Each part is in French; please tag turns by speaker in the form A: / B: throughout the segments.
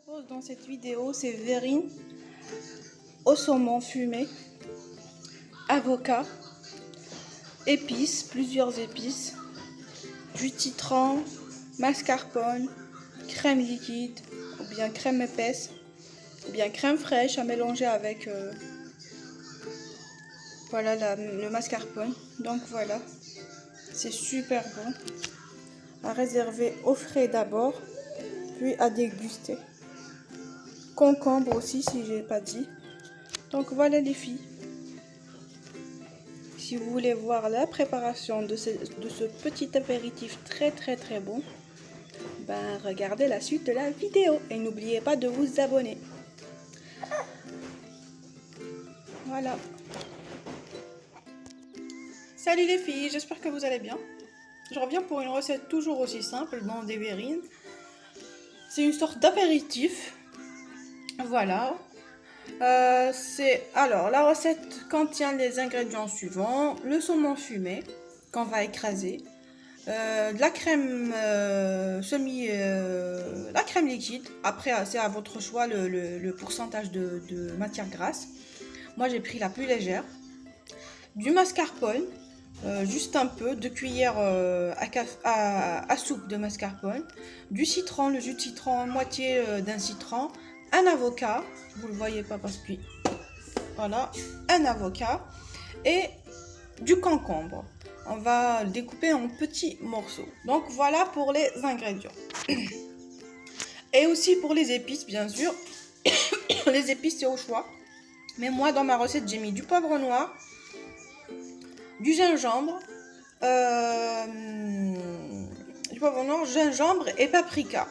A: Propose dans cette vidéo, c'est verrine au saumon fumé, avocat, épices, plusieurs épices, jus de citron, mascarpone, crème liquide ou bien crème épaisse ou bien crème fraîche à mélanger avec voilà le mascarpone. Donc voilà, c'est super bon à réserver au frais d'abord puis à déguster. Concombre aussi si j'ai pas dit. Donc voilà les filles, si vous voulez voir la préparation de ce petit apéritif très bon, ben regardez la suite de la vidéo et n'oubliez pas de vous abonner. Voilà. Salut les filles, j'espère que vous allez bien. Je reviens pour une recette toujours aussi simple dans des verrines. C'est une sorte d'apéritif. Voilà. Alors la recette contient les ingrédients suivants: le saumon fumé qu'on va écraser, de la crème la crème liquide. Après c'est à votre choix le pourcentage de matière grasse. Moi j'ai pris la plus légère. Du mascarpone, juste un peu, 2 cuillères à soupe de mascarpone, du citron, le jus de citron, moitié d'un citron, un avocat, vous le voyez pas parce que voilà, un avocat et du concombre. On va le découper en petits morceaux. Donc voilà pour les ingrédients. Et aussi pour les épices, bien sûr. Les épices c'est au choix. Mais moi dans ma recette j'ai mis du poivre noir, du gingembre, gingembre et paprika.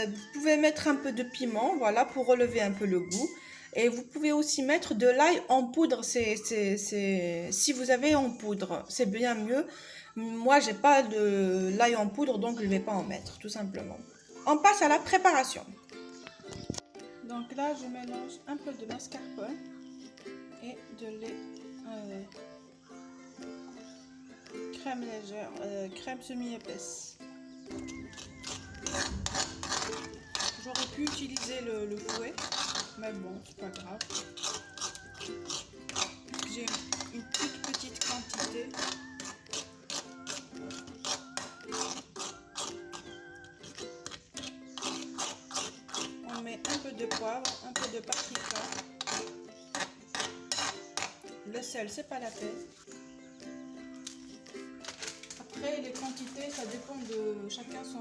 A: Vous pouvez mettre un peu de piment, voilà, pour relever un peu le goût. Et vous pouvez aussi mettre de l'ail en poudre, si vous avez en poudre, c'est bien mieux. Moi, j'ai pas de l'ail en poudre, donc je vais pas en mettre, tout simplement. On passe à la préparation. Donc là, je mélange un peu de mascarpone et de lait, crème légère, crème semi-épaisse. J'aurais pu utiliser le fouet, mais bon, c'est pas grave. J'ai une toute petite quantité. On met un peu de poivre, un peu de paprika. Le sel, c'est pas la peine. Après, les quantités, ça dépend de chacun son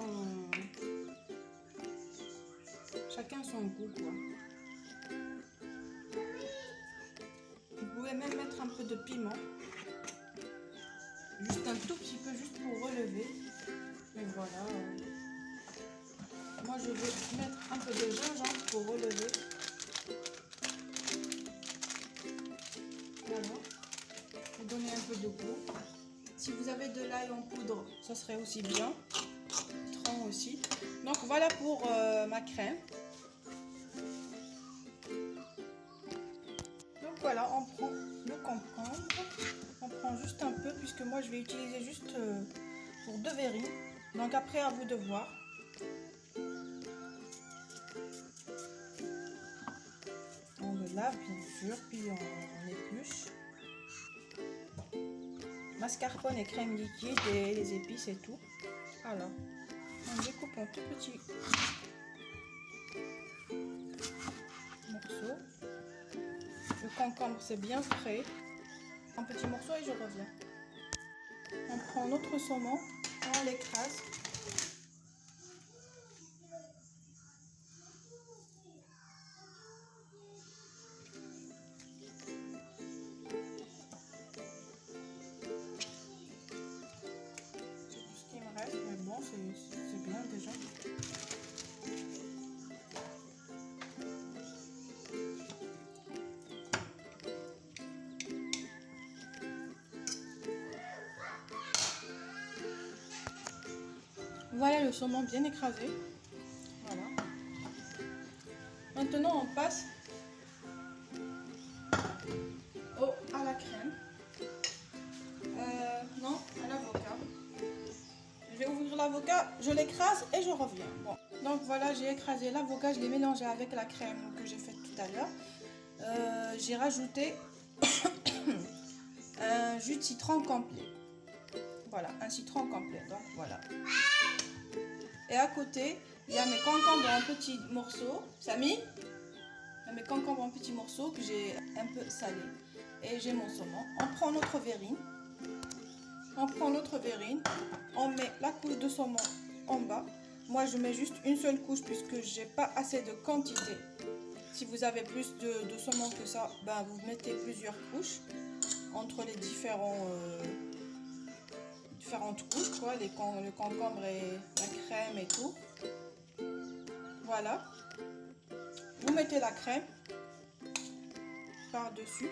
A: goût, quoi. Vous pouvez même mettre un peu de piment, juste un tout petit peu, juste pour relever. Et voilà. Moi, je vais mettre un peu de gingembre pour relever. Voilà. Pour donner un peu de goût. Si vous avez de l'ail en poudre, ça serait aussi bien. Citron aussi. Donc voilà pour ma crème. Donc voilà, on prend le concombre. On prend juste un peu, puisque moi je vais utiliser juste pour 2 verrines. Donc après, à vous de voir. On le lave bien sûr, puis on épluche. Mascarpone et crème liquide et les épices et tout. Alors, on découpe en tout petits morceaux. Le concombre c'est bien frais. En petits morceaux et je reviens. On prend notre saumon, on l'écrase. Mais bon, c'est bien déjà. Voilà le saumon bien écrasé. Voilà. Maintenant, on passe à la crème. Non, à l'avocat. Je vais ouvrir l'avocat, je l'écrase et je reviens. Bon. Donc voilà, j'ai écrasé l'avocat, je l'ai mélangé avec la crème que j'ai faite tout à l'heure. J'ai rajouté un jus de citron complet. Voilà, un citron complet. Donc voilà. Et à côté, il y a mes concombres en petits morceaux. Samy, il y a mes concombres en petits morceaux que j'ai un peu salés. Et j'ai mon saumon. On prend notre verrine. On met la couche de saumon en bas. Moi, je mets juste une seule couche puisque j'ai pas assez de quantité. Si vous avez plus de saumon que ça, ben, vous mettez plusieurs couches entre les différentes couches, quoi, le concombre et la crème et tout. Voilà. Vous mettez la crème par-dessus.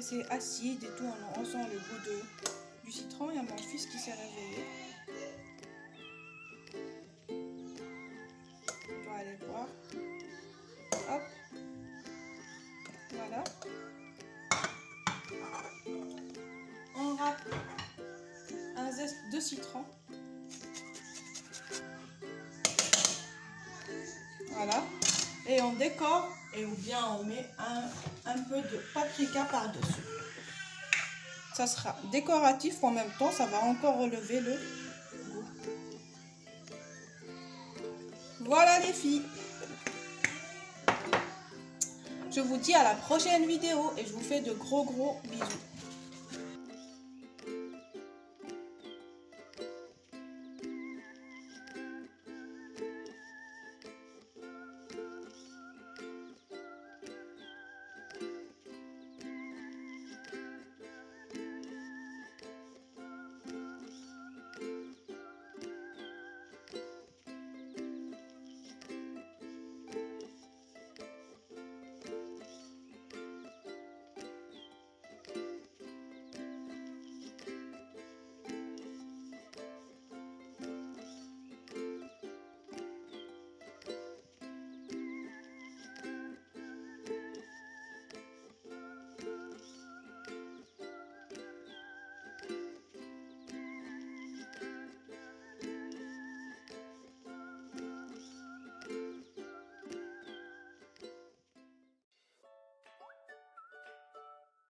A: C'est acide et tout, on sent le goût du citron. Il y a mon fils qui s'est réveillé. On doit aller voir. Hop. Voilà. On râpe un zeste de citron. Voilà. Et on décore, ou bien on met un peu de paprika par-dessus. Ça sera décoratif en même temps, ça va encore relever le goût. Voilà les filles. Je vous dis à la prochaine vidéo et je vous fais de gros bisous.